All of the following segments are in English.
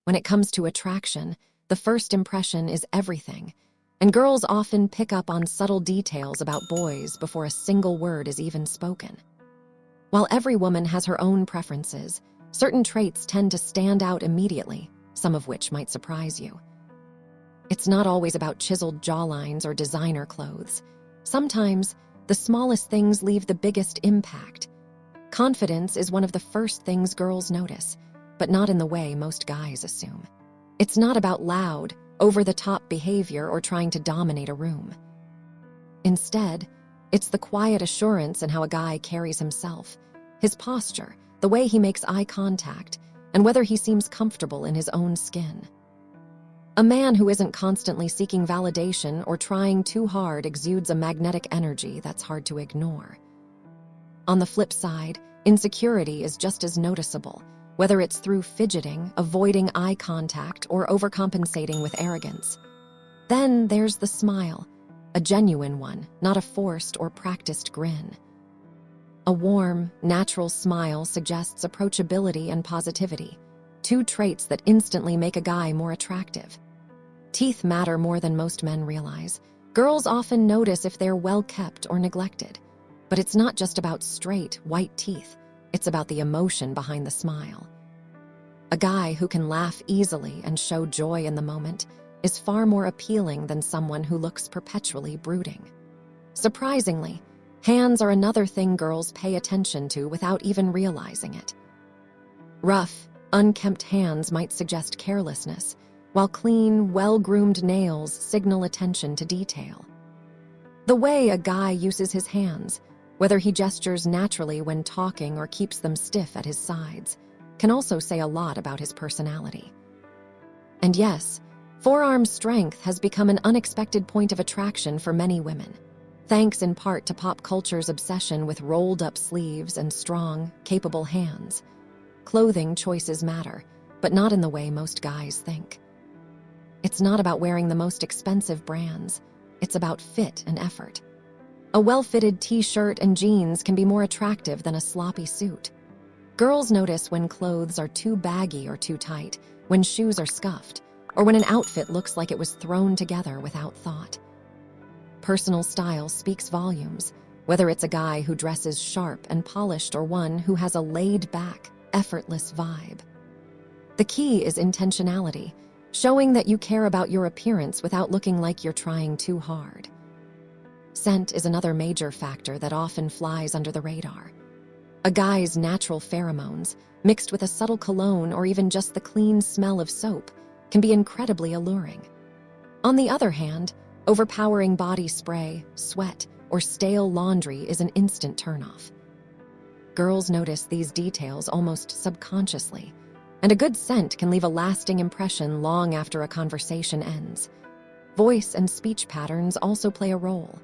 When it comes to attraction, the first impression is everything, and girls often pick up on subtle details about boys before a single word is even spoken. While every woman has her own preferences, certain traits tend to stand out immediately, some of which might surprise you. It's not always about chiseled jawlines or designer clothes. Sometimes, the smallest things leave the biggest impact. Confidence is one of the first things girls notice, but not in the way most guys assume. It's not about loud, over-the-top behavior or trying to dominate a room. Instead, it's the quiet assurance in how a guy carries himself, his posture, the way he makes eye contact, and whether he seems comfortable in his own skin. A man who isn't constantly seeking validation or trying too hard exudes a magnetic energy that's hard to ignore. On the flip side, insecurity is just as noticeable, whether it's through fidgeting, avoiding eye contact, or overcompensating with arrogance. Then there's the smile, a genuine one, not a forced or practiced grin. A warm, natural smile suggests approachability and positivity, two traits that instantly make a guy more attractive. Teeth matter more than most men realize. Girls often notice if they're well-kept or neglected. But it's not just about straight, white teeth. It's about the emotion behind the smile. A guy who can laugh easily and show joy in the moment is far more appealing than someone who looks perpetually brooding. Surprisingly, hands are another thing girls pay attention to without even realizing it. Rough, unkempt hands might suggest carelessness, while clean, well-groomed nails signal attention to detail. The way a guy uses his hands, whether he gestures naturally when talking or keeps them stiff at his sides, can also say a lot about his personality. And yes, forearm strength has become an unexpected point of attraction for many women, thanks in part to pop culture's obsession with rolled-up sleeves and strong, capable hands. Clothing choices matter, but not in the way most guys think. It's not about wearing the most expensive brands. It's about fit and effort. A well-fitted t-shirt and jeans can be more attractive than a sloppy suit. Girls notice when clothes are too baggy or too tight, when shoes are scuffed, or when an outfit looks like it was thrown together without thought. Personal style speaks volumes, whether it's a guy who dresses sharp and polished or one who has a laid-back, effortless vibe. The key is intentionality, showing that you care about your appearance without looking like you're trying too hard. Scent is another major factor that often flies under the radar. A guy's natural pheromones, mixed with a subtle cologne or even just the clean smell of soap, can be incredibly alluring. On the other hand, overpowering body spray, sweat, or stale laundry is an instant turnoff. Girls notice these details almost subconsciously, and a good scent can leave a lasting impression long after a conversation ends. Voice and speech patterns also play a role.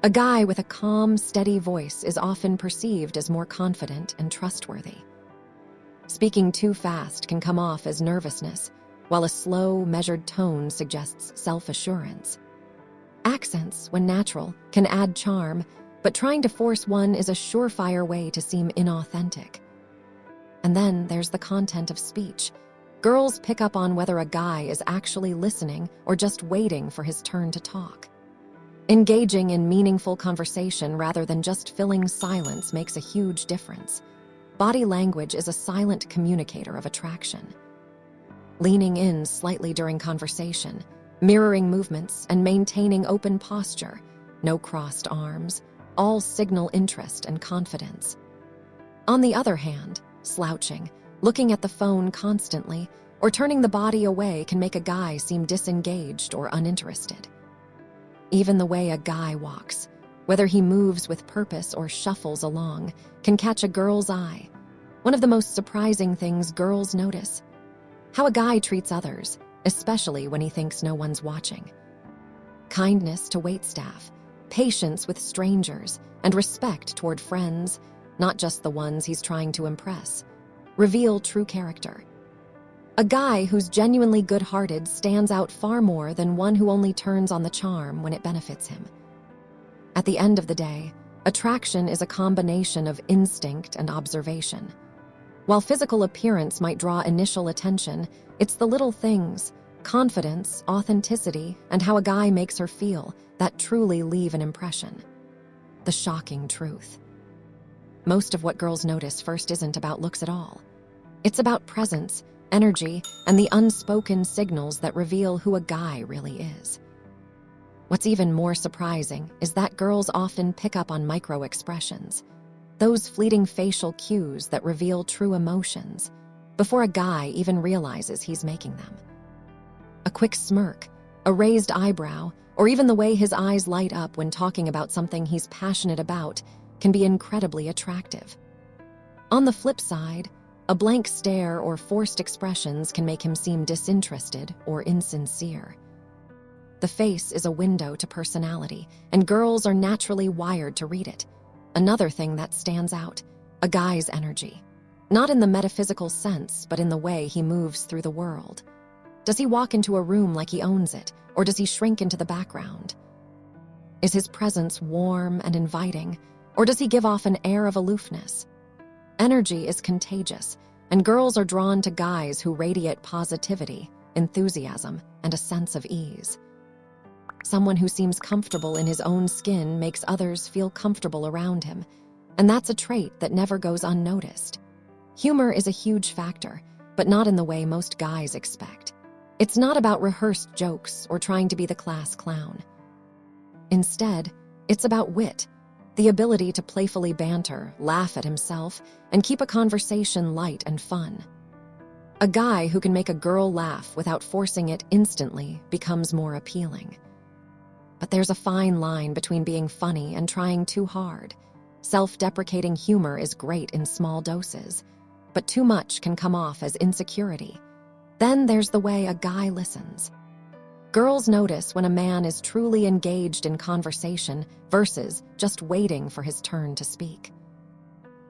A guy with a calm, steady voice is often perceived as more confident and trustworthy. Speaking too fast can come off as nervousness, while a slow, measured tone suggests self-assurance. Accents, when natural, can add charm, but trying to force one is a surefire way to seem inauthentic. And then there's the content of speech. Girls pick up on whether a guy is actually listening or just waiting for his turn to talk. Engaging in meaningful conversation rather than just filling silence makes a huge difference. Body language is a silent communicator of attraction. Leaning in slightly during conversation, mirroring movements, and maintaining open posture, no crossed arms, all signal interest and confidence. On the other hand, slouching, looking at the phone constantly, or turning the body away can make a guy seem disengaged or uninterested. Even the way a guy walks, whether he moves with purpose or shuffles along, can catch a girl's eye. One of the most surprising things girls notice: how a guy treats others, especially when he thinks no one's watching. Kindness to waitstaff, patience with strangers, and respect toward friends, not just the ones he's trying to impress, reveal true character. A guy who's genuinely good-hearted stands out far more than one who only turns on the charm when it benefits him. At the end of the day, attraction is a combination of instinct and observation. While physical appearance might draw initial attention, it's the little things, confidence, authenticity, and how a guy makes her feel that truly leave an impression. The shocking truth. Most of what girls notice first isn't about looks at all. It's about presence, energy, and the unspoken signals that reveal who a guy really is. What's even more surprising is that girls often pick up on micro-expressions, those fleeting facial cues that reveal true emotions, before a guy even realizes he's making them. A quick smirk, a raised eyebrow, or even the way his eyes light up when talking about something he's passionate about can be incredibly attractive. On the flip side, a blank stare or forced expressions can make him seem disinterested or insincere. The face is a window to personality, and girls are naturally wired to read it. Another thing that stands out, a guy's energy. Not in the metaphysical sense, but in the way he moves through the world. Does he walk into a room like he owns it, or does he shrink into the background? Is his presence warm and inviting, or does he give off an air of aloofness? Energy is contagious, and girls are drawn to guys who radiate positivity, enthusiasm, and a sense of ease. Someone who seems comfortable in his own skin makes others feel comfortable around him, and that's a trait that never goes unnoticed. Humor is a huge factor, but not in the way most guys expect. It's not about rehearsed jokes or trying to be the class clown. Instead, it's about wit, the ability to playfully banter, laugh at himself, and keep a conversation light and fun. A guy who can make a girl laugh without forcing it instantly becomes more appealing. But there's a fine line between being funny and trying too hard. Self-deprecating humor is great in small doses, but too much can come off as insecurity. Then there's the way a guy listens. Girls notice when a man is truly engaged in conversation versus just waiting for his turn to speak.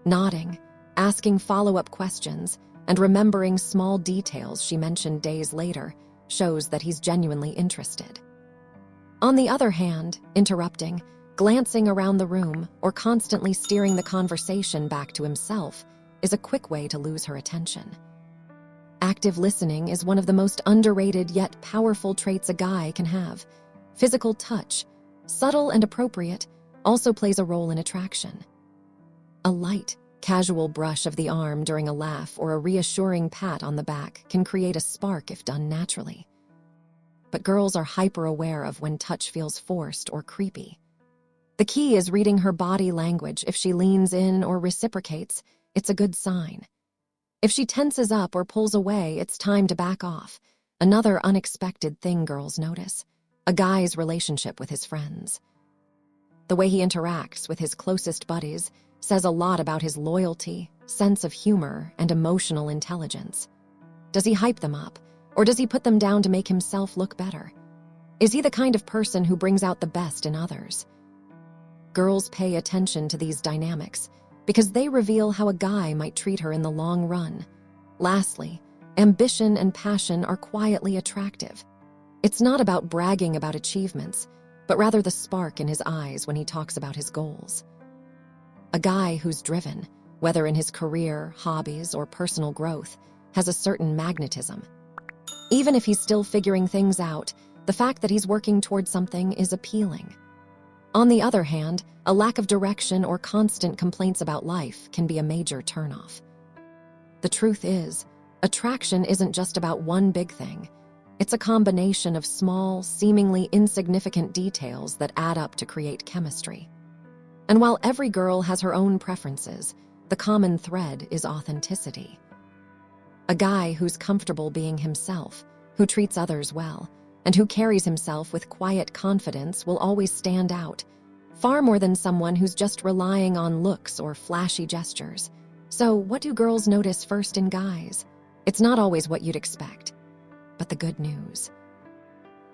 Nodding, asking follow-up questions, and remembering small details she mentioned days later shows that he's genuinely interested. On the other hand, interrupting, glancing around the room, or constantly steering the conversation back to himself is a quick way to lose her attention. Active listening is one of the most underrated yet powerful traits a guy can have. Physical touch, subtle and appropriate, also plays a role in attraction. A light, casual brush of the arm during a laugh or a reassuring pat on the back can create a spark if done naturally. But girls are hyper-aware of when touch feels forced or creepy. The key is reading her body language. If she leans in or reciprocates, it's a good sign. If she tenses up or pulls away, it's time to back off. Another unexpected thing girls notice, a guy's relationship with his friends. The way he interacts with his closest buddies says a lot about his loyalty, sense of humor, and emotional intelligence. Does he hype them up, or does he put them down to make himself look better? Is he the kind of person who brings out the best in others? Girls pay attention to these dynamics because they reveal how a guy might treat her in the long run. Lastly, ambition and passion are quietly attractive. It's not about bragging about achievements, but rather the spark in his eyes when he talks about his goals. A guy who's driven, whether in his career, hobbies, or personal growth, has a certain magnetism. Even if he's still figuring things out, the fact that he's working towards something is appealing. On the other hand, a lack of direction or constant complaints about life can be a major turnoff. The truth is, attraction isn't just about one big thing. It's a combination of small, seemingly insignificant details that add up to create chemistry. And while every girl has her own preferences, the common thread is authenticity. A guy who's comfortable being himself, who treats others well, and who carries himself with quiet confidence will always stand out, far more than someone who's just relying on looks or flashy gestures. So, what do girls notice first in guys? It's not always what you'd expect. But the good news.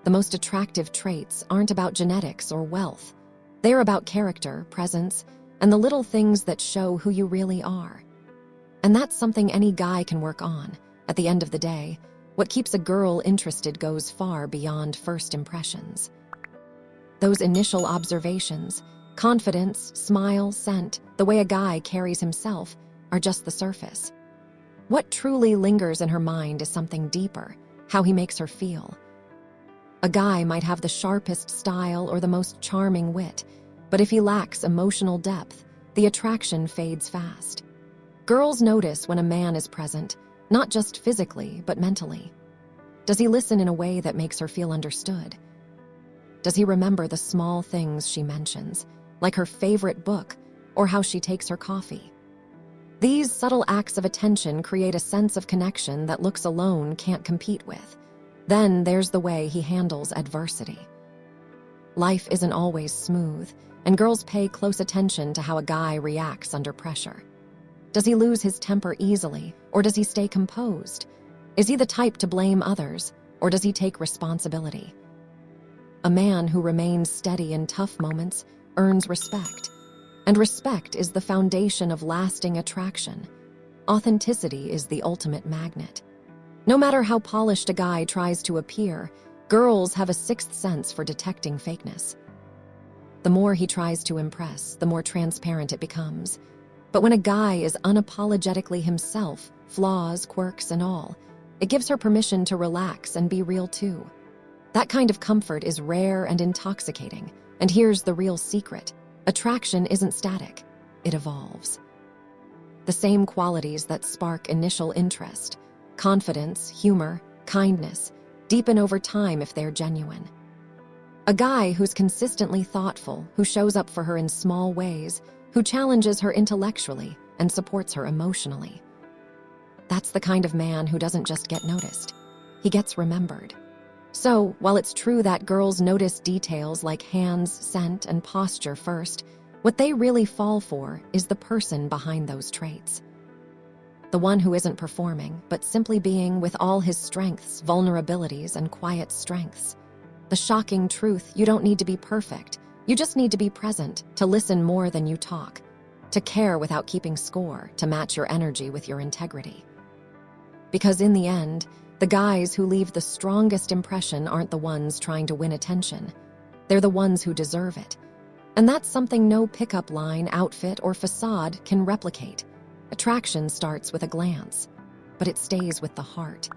The most attractive traits aren't about genetics or wealth. They're about character, presence, and the little things that show who you really are. And that's something any guy can work on. At the end of the day, what keeps a girl interested goes far beyond first impressions. Those initial observations, confidence, smile, scent, the way a guy carries himself, are just the surface. What truly lingers in her mind is something deeper, how he makes her feel. A guy might have the sharpest style or the most charming wit, but if he lacks emotional depth, the attraction fades fast. Girls notice when a man is present, not just physically, but mentally. Does he listen in a way that makes her feel understood? Does he remember the small things she mentions, like her favorite book or how she takes her coffee? These subtle acts of attention create a sense of connection that looks alone can't compete with. Then there's the way he handles adversity. Life isn't always smooth, and girls pay close attention to how a guy reacts under pressure. Does he lose his temper easily, or does he stay composed? Is he the type to blame others, or does he take responsibility? A man who remains steady in tough moments earns respect, and respect is the foundation of lasting attraction. Authenticity is the ultimate magnet. No matter how polished a guy tries to appear, girls have a sixth sense for detecting fakeness. The more he tries to impress, the more transparent it becomes. But when a guy is unapologetically himself, flaws, quirks, and all, it gives her permission to relax and be real too. That kind of comfort is rare and intoxicating. And here's the real secret. Attraction isn't static. It evolves. The same qualities that spark initial interest, confidence, humor, kindness, deepen over time if they're genuine. A guy who's consistently thoughtful, who shows up for her in small ways, who challenges her intellectually and supports her emotionally. That's the kind of man who doesn't just get noticed. He gets remembered. So, while it's true that girls notice details like hands, scent, and posture first, what they really fall for is the person behind those traits. The one who isn't performing, but simply being with all his strengths, vulnerabilities, and quiet strengths. The shocking truth: you don't need to be perfect. You just need to be present, to listen more than you talk, to care without keeping score, to match your energy with your integrity. Because in the end, the guys who leave the strongest impression aren't the ones trying to win attention. They're the ones who deserve it. And that's something no pickup line, outfit, or facade can replicate. Attraction starts with a glance, but it stays with the heart.